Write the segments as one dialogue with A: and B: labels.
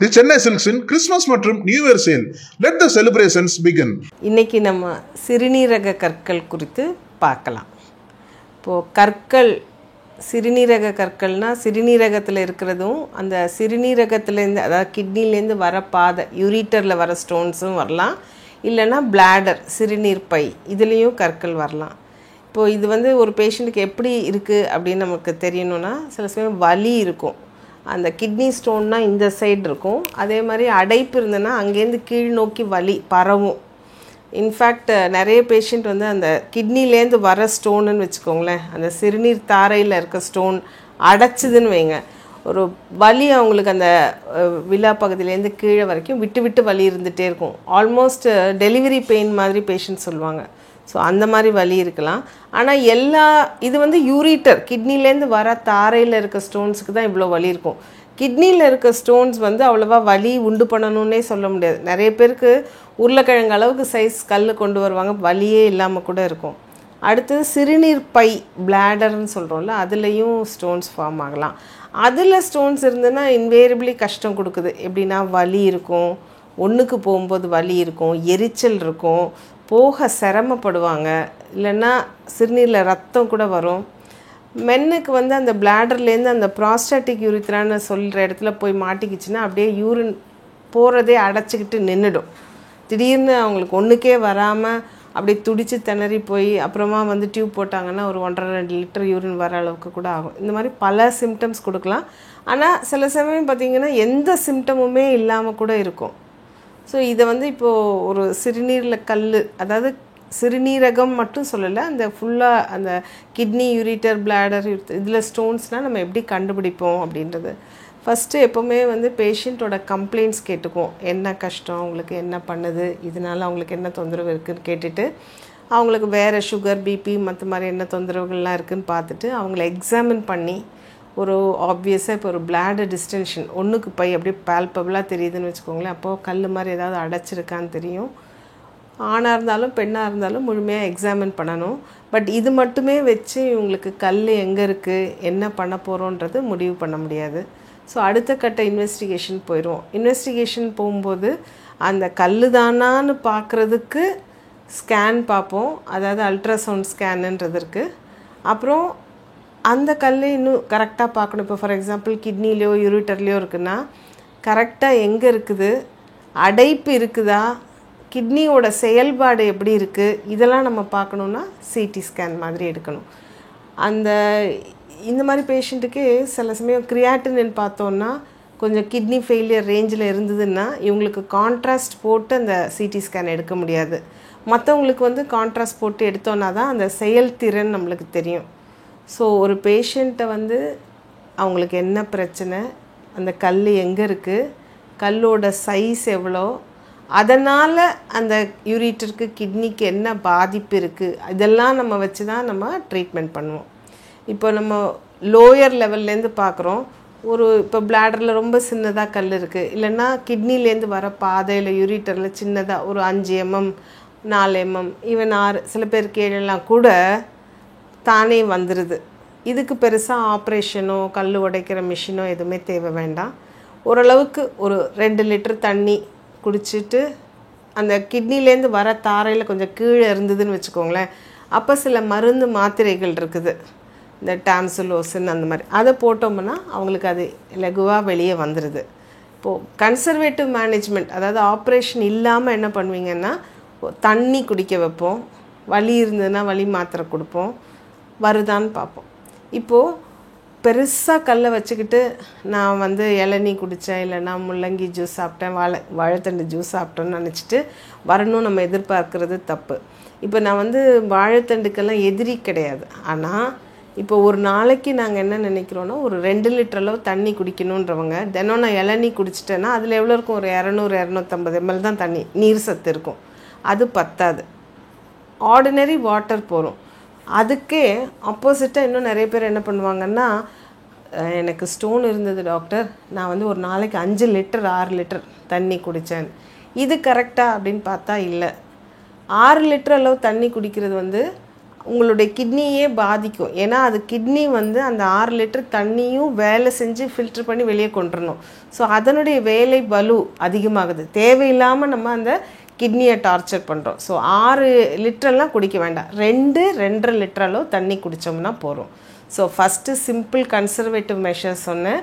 A: தி Chennai சில்க்ஸின் Christmas மற்றும் new year sale. Let the celebrations begin.
B: இன்னைக்கு நம்ம சிறுநீரக கற்கள் குறித்து பார்க்கலாம். இப்போது கற்கள், சிறுநீரக கற்கள்னால் சிறுநீரகத்தில் இருக்கிறதும் அந்த சிறுநீரகத்துலேருந்து, அதாவது கிட்னிலேருந்து வர பாதை, யூரிட்டரில் வர ஸ்டோன்ஸும் வரலாம், இல்லைன்னா பிளாடர், சிறுநீர் பை, இதுலேயும் கற்கள் வரலாம். இப்போது இது ஒரு பேஷண்ட்டுக்கு எப்படி இருக்குது அப்படின்னு நமக்கு தெரியணுன்னா, சில சமயம் வலி இருக்கும். அந்த கிட்னி ஸ்டோன்னா இந்த சைடு இருக்கும், அதே மாதிரி அடைப்பு இருந்ததுன்னா அங்கேருந்து கீழ் நோக்கி வலி பரவும். இன்ஃபேக்ட் நிறைய பேஷண்ட் அந்த கிட்னிலேருந்து வர ஸ்டோனுன்னு வச்சுக்கோங்களேன், அந்த சிறுநீர் தாரையில் இருக்க ஸ்டோன் அடைச்சிதுன்னு வைங்க, ஒரு வலி அவங்களுக்கு அந்த விழா பகுதியிலேருந்து கீழே வரைக்கும் விட்டு விட்டு வலி இருந்துகிட்டே இருக்கும். ஆல்மோஸ்ட் டெலிவரி பெயின் மாதிரி பேஷண்ட் சொல்லுவாங்க. ஸோ அந்த மாதிரி வலி இருக்கலாம். ஆனால் இது யூரிட்டர், கிட்னிலேருந்து வர தாரையில் இருக்க ஸ்டோன்ஸுக்கு தான் இவ்வளோ வலி இருக்கும். கிட்னியில் இருக்க ஸ்டோன்ஸ் அவ்வளோவா வலி உண்டு பண்ணணுன்னே சொல்ல முடியாது. நிறைய பேருக்கு உருளைக்கிழங்கு அளவுக்கு சைஸ் கல் கொண்டு வருவாங்க, வலியே இல்லாமல் கூட இருக்கும். அடுத்தது சிறுநீர் பை, பிளாடர்னு சொல்கிறோம்ல, அதுலேயும் ஸ்டோன்ஸ் ஃபார்ம் ஆகலாம். அதில் ஸ்டோன்ஸ் இருந்ததுன்னா இன்வேரியபிளி கஷ்டம் கொடுக்குது. எப்படின்னா வலி இருக்கும், ஒன்றுக்கு போகும்போது வலி இருக்கும், எரிச்சல் இருக்கும், போக சிரமப்படுவாங்க, இல்லைன்னா சிறுநீரில் ரத்தம் கூட வரும். மென்னுக்கு அந்த பிளாடர்லேருந்து அந்த ப்ராஸ்டாட்டிக் யூரித்ரான்னு சொல்கிற இடத்துல போய் மாட்டிக்கிச்சுன்னா அப்படியே யூரின் போகிறதே அடைச்சிக்கிட்டு நின்றுடும். திடீர்னு அவங்களுக்கு ஒன்றுக்கே வராமல் அப்படியே துடித்து திணறி போய் அப்புறமா டியூப் போட்டாங்கன்னா ஒரு 1.5-2 லிட்டர் யூரின் வர அளவுக்கு கூட ஆகும். இந்த மாதிரி பல சிம்டம்ஸ் கொடுக்கலாம். ஆனால் சில சமயம் பார்த்திங்கன்னா எந்த சிம்டமுமே இல்லாமல் கூட இருக்கும். ஸோ இதை இப்போது ஒரு சிறுநீரில் கல், அதாவது சிறுநீரகம் மட்டும் சொல்லலை, அந்த ஃபுல்லாக அந்த கிட்னி, யூரிட்டர், பிளாடர், இதில் ஸ்டோன்ஸ்னால் நம்ம எப்படி கண்டுபிடிப்போம் அப்படின்றது. ஃபஸ்ட்டு எப்போவுமே பேஷண்ட்டோட கம்ப்ளைண்ட்ஸ் கேட்டுக்குவோம். என்ன கஷ்டம், அவங்களுக்கு என்ன பண்ணுது, இதனால் அவங்களுக்கு என்ன தொந்தரவு இருக்குதுன்னு கேட்டுட்டு, அவங்களுக்கு வேறு சுகர், பிபி, மற்ற மாதிரி என்ன தொந்தரவுகள்லாம் இருக்குதுன்னு பார்த்துட்டு அவங்கள எக்ஸாமின் பண்ணி, ஒரு ஆப்வியஸாக இப்போ ஒரு பிளாடர் டிஸ்டென்ஷன், ஒன்றுக்கு பை அப்படியே பால்பபிளாக தெரியுதுன்னு வச்சுக்கோங்களேன், அப்போது கல் மாதிரி ஏதாவது அடைச்சிருக்கான்னு தெரியும். ஆணாக இருந்தாலும் பெண்ணாக இருந்தாலும் முழுமையாக எக்ஸாமின் பண்ணணும். பட் இது மட்டுமே வச்சு இவங்களுக்கு கல் எங்கே இருக்குது, என்ன பண்ண போகிறோன்றது முடிவு பண்ண முடியாது. ஸோ அடுத்த கட்ட இன்வெஸ்டிகேஷன் போயிடுவோம். இன்வெஸ்டிகேஷன் போகும்போது அந்த கல் தானான்னு பார்க்குறதுக்கு ஸ்கேன் பார்ப்போம், அதாவது அல்ட்ராசவுண்ட் ஸ்கேனுன்றது இருக்குது. அப்புறம் அந்த கல் இன்னும் கரெக்டாக பார்க்கணும். இப்போ ஃபார் எக்ஸாம்பிள் கிட்னிலேயோ யூரிட்டர்லேயோ இருக்குன்னா கரெக்டாக எங்கே இருக்குது, அடைப்பு இருக்குதா, கிட்னியோட செயல்பாடு எப்படி இருக்குது, இதெல்லாம் நம்ம பார்க்கணுன்னா சிடி ஸ்கேன் மாதிரி எடுக்கணும். இந்த மாதிரி பேஷண்ட்டுக்கு சில சமயம் கிரியாட்டினின் பார்த்தோன்னா கொஞ்சம் கிட்னி ஃபெயிலியர் ரேஞ்சில் இருந்ததுன்னா இவங்களுக்கு கான்ட்ராஸ்ட் போட்டு அந்த சிடி ஸ்கேன் எடுக்க முடியாது. மற்றவங்களுக்கு கான்ட்ராஸ்ட் போட்டு எடுத்தோன்னா தான் அந்த செயல்திறன் நம்மளுக்கு தெரியும். ஸோ ஒரு பேஷண்ட்டை அவங்களுக்கு என்ன பிரச்சனை, அந்த கல் எங்கே இருக்குது, கல்லோட சைஸ் எவ்வளோ, அதனால் அந்த யூரிட்டருக்கு, கிட்னிக்கு என்ன பாதிப்பு இருக்குது, இதெல்லாம் நம்ம வச்சு தான் நம்ம ட்ரீட்மெண்ட் பண்ணுவோம். இப்போ நம்ம லோயர் லெவல்லேருந்து பார்க்குறோம். இப்போ பிளாடரில் ரொம்ப சின்னதாக கல் இருக்குது, இல்லைன்னா கிட்னிலேருந்து வர பாதையில் யூரிட்டரில் சின்னதாக ஒரு 5 mm 4 mm ஈவன் 6, சில பேருக்கு 7 கூட தானே வந்துடுது. இதுக்கு பெருசாக ஆப்ரேஷனோ கல் உடைக்கிற மிஷினோ எதுவுமே தேவை வேண்டாம். ஓரளவுக்கு ஒரு 2 லிட்டர் தண்ணி குடிச்சிட்டு அந்த கிட்னிலேருந்து வர தாரையில் கொஞ்சம் கீழே இருந்ததுன்னு வச்சுக்கோங்களேன், அப்போ சில மருந்து மாத்திரைகள் இருக்குது, இந்த டாம்சுலோசின் அந்த மாதிரி, அதை போட்டோம்னா அவங்களுக்கு அது லகுவாக வெளியே வந்துடுது. இப்போது கன்சர்வேட்டிவ் மேனேஜ்மெண்ட், அதாவது ஆப்ரேஷன் இல்லாமல் என்ன பண்ணுவீங்கன்னா தண்ணி குடிக்க வைப்போம், வலி இருந்ததுன்னா வலி மாத்திரை கொடுப்போம், வருதான்னு பார்ப்போம். இப்போது பெருசாக கல்லை வச்சுக்கிட்டு நான் இளநீ குடித்தேன், இல்லைன்னா முள்ளங்கி ஜூஸ் சாப்பிட்டேன், வாழைத்தண்டு ஜூஸ் சாப்பிட்டேன்னு நினச்சிட்டு வரணும் நம்ம எதிர்பார்க்குறது தப்பு. இப்போ நான் வாழைத்தண்டுக்கெல்லாம் எதிரி கிடையாது. ஆனால் இப்போ ஒரு நாளைக்கு நாங்கள் என்ன நினைக்கிறோன்னா, ஒரு 2 லிட்டர் அளவு தண்ணி குடிக்கணுன்றவங்க தினம் நான் இளநீ குடிச்சிட்டேன்னா அதில் எவ்வளோ இருக்கும், ஒரு 200-250 ml தான் தண்ணி, நீர் சத்து இருக்கும், அது பத்தாது. ஆர்டினரி வாட்டர் போகிறோம். அதுக்கே ஆப்போசிட்டாக இன்னும் நிறைய பேர் என்ன பண்ணுவாங்கன்னா, எனக்கு ஸ்டோன் இருந்தது டாக்டர், நான் ஒரு நாளைக்கு 5 லிட்டர் 6 லிட்டர் தண்ணி குடித்தேன். இது கரெக்டாக அப்படின்னு பார்த்தா இல்லை. 6 லிட்டர் அளவு தண்ணி குடிக்கிறது உங்களுடைய கிட்னியே பாதிக்கும். ஏன்னா அது கிட்னி வந்து அந்த 6 லிட்டர் தண்ணியும் வேலை செஞ்சு ஃபில்டர் பண்ணி வெளியே கொண்டுறணும். ஸோ அதனுடைய வேலை பலு அதிகமாகுது. தேவையில்லாமல் நம்ம அந்த கிட்னியை டார்ச்சர் பண்ணுறோம். ஸோ 6 லிட்டர்லாம் குடிக்க வேண்டாம், 2-2.5 லிட்டர் அளவு தண்ணி குடித்தோம்னா போகிறோம். So first simple conservative measures சொன்னேன்.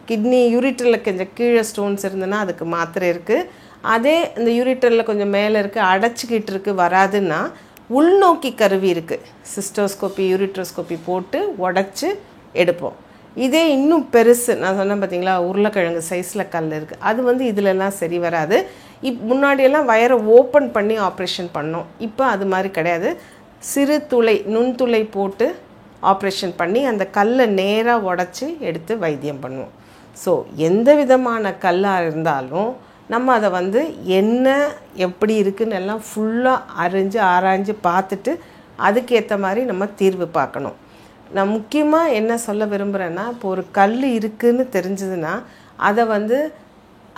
B: கிட்னி யூரிட்டரில் கொஞ்சம் கீழே ஸ்டோன்ஸ் இருந்ததுன்னா அதுக்கு மாத்திரை இருக்குது. அதே இந்த யூரிட்டரில் கொஞ்சம் மேலே இருக்குது, அடைச்சிக்கிட்டு இருக்குது, வராதுன்னா உள்நோக்கி கருவி இருக்குது, சிஸ்டோஸ்கோப்பி யூரிட்ரோஸ்கோப்பி போட்டு உடச்சி எடுப்போம். இதே இன்னும் பெருசு, நான் சொன்னேன் பார்த்தீங்களா, உருளைக்கிழங்கு சைஸில் கல் இருக்குது, அது வந்து இதிலெல்லாம் சரி வராது. முன்னாடியெல்லாம் வயரை ஓப்பன் பண்ணி ஆப்ரேஷன் பண்ணோம். இப்போ அது மாதிரி கிடையாது. சிறு துளை, நுண்துளை போட்டு ஆப்ரேஷன் பண்ணி அந்த கல்லை நேராக உடச்சி எடுத்து வைத்தியம் பண்ணுவோம். ஸோ எந்த விதமான கல்லாக இருந்தாலும் நம்ம அதை வந்து என்ன எப்படி இருக்குன்னு எல்லாம் ஃபுல்லாக ஆராய்ஞ்சு பார்த்துட்டு அதுக்கேற்ற மாதிரி நம்ம தீர்வு பார்க்கணும். நான் முக்கியமாக என்ன சொல்ல விரும்புகிறேன்னா, இப்போ ஒரு கல் இருக்குதுன்னு தெரிஞ்சதுன்னா அதை வந்து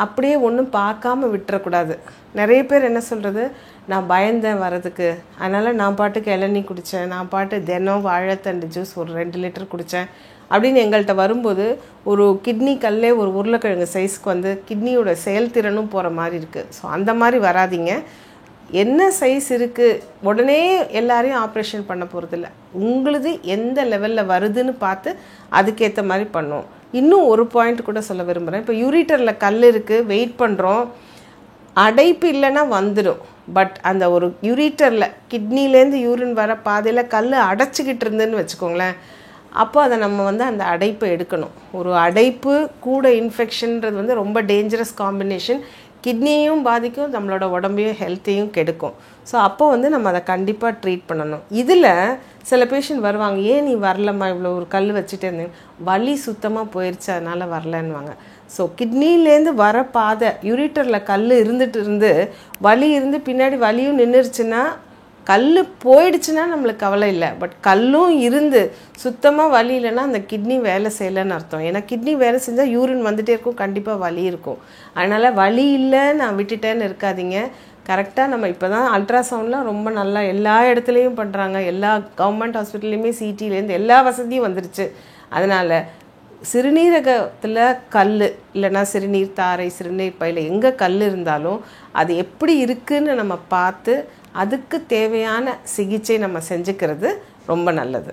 B: அப்படியே ஒன்றும் பார்க்காம விட்டுறக்கூடாது. நிறைய பேர் என்ன சொல்கிறது, நான் பயந்தேன் வரதுக்கு, அதனால் நான் பாட்டுக்கு இளநீ குடித்தேன், நான் பாட்டு தினம் வாழைத்தண்டு ஜூஸ் ஒரு 2 லிட்டர் குடித்தேன் அப்படின்னு எங்கள்கிட்ட வரும்போது ஒரு கிட்னி கல்லே ஒரு உருளைக்கிழங்கு சைஸ்க்கு வந்து கிட்னியோட செயல்திறனும் போகிற மாதிரி இருக்குது. ஸோ அந்த மாதிரி வராதிங்க. என்ன சைஸ் இருக்குது உடனே எல்லாரையும் ஆப்ரேஷன் பண்ண போகிறதில்ல. உங்களுது எந்த லெவலில் வருதுன்னு பார்த்து அதுக்கேற்ற மாதிரி பண்ணுவோம். இன்னும் ஒரு பாயிண்ட் கூட சொல்ல விரும்புகிறேன். இப்போ யூரிட்டரில் கல் இருக்குது, வெயிட் பண்ணுறோம், அடைப்பு இல்லைன்னா வந்துடும். பட் அந்த ஒரு யூரிட்டரில் கிட்னிலேருந்து யூரின் வர பாதையில் கல் அடைச்சிக்கிட்டு இருந்துன்னு வச்சுக்கோங்களேன், அப்போ அதை நம்ம வந்து அந்த அடைப்பை எடுக்கணும். ஒரு அடைப்பு கூட இன்ஃபெக்ஷன்றது வந்து ரொம்ப டேஞ்சரஸ் காம்பினேஷன். கிட்னியும் பாதிக்கும், நம்மளோட உடம்பையும் ஹெல்த்தையும் கெடுக்கும். ஸோ அப்போ வந்து நம்ம அதை கண்டிப்பாக ட்ரீட் பண்ணணும். இதில் சில பேஷண்ட் வருவாங்க, ஏன் நீ வரலம்மா, இவ்வளோ ஒரு கல் வச்சுட்டே இருந்தேன், வலி சுத்தமாக போயிடுச்சு அதனால் வரலன்னுவாங்க. ஸோ கிட்னிலேருந்து வர பாதை யூரிட்டரில் கல் இருந்து வலி இருந்து பின்னாடி வலியும் நின்றுச்சுன்னா, கல் போயிடுச்சுன்னா நம்மளுக்கு கவலை இல்லை. பட் கல்லும் இருந்து சுத்தமாக வலி இல்லைன்னா அந்த கிட்னி வேலை செய்யலைன்னு அர்த்தம். ஏன்னா கிட்னி வேலை செஞ்சால் யூரின் வந்துகிட்டே இருக்கும், கண்டிப்பாக வலி இருக்கும். அதனால் வலி இல்லை நான் விட்டுட்டேன்னு இருக்காதீங்க. கரெக்டாக நம்ம இப்போ தான் அல்ட்ராசவுண்ட்லாம் ரொம்ப நல்லா எல்லா இடத்துலையும் பண்ணுறாங்க. எல்லா கவர்மெண்ட் ஹாஸ்பிட்டல்லையுமே சிடிலேருந்து எல்லா வசதியும் வந்துருச்சு. அதனால் சிறுநீரகத்தில் கல் இல்லைன்னா சிறுநீர் தாரை, சிறுநீர் பையில் எங்கே கல் இருந்தாலும் அது எப்படி இருக்குதுன்னு நம்ம பார்த்து அதுக்கு தேவையான சிகிச்சை நம்ம செஞ்சுக்கிறது ரொம்ப நல்லது.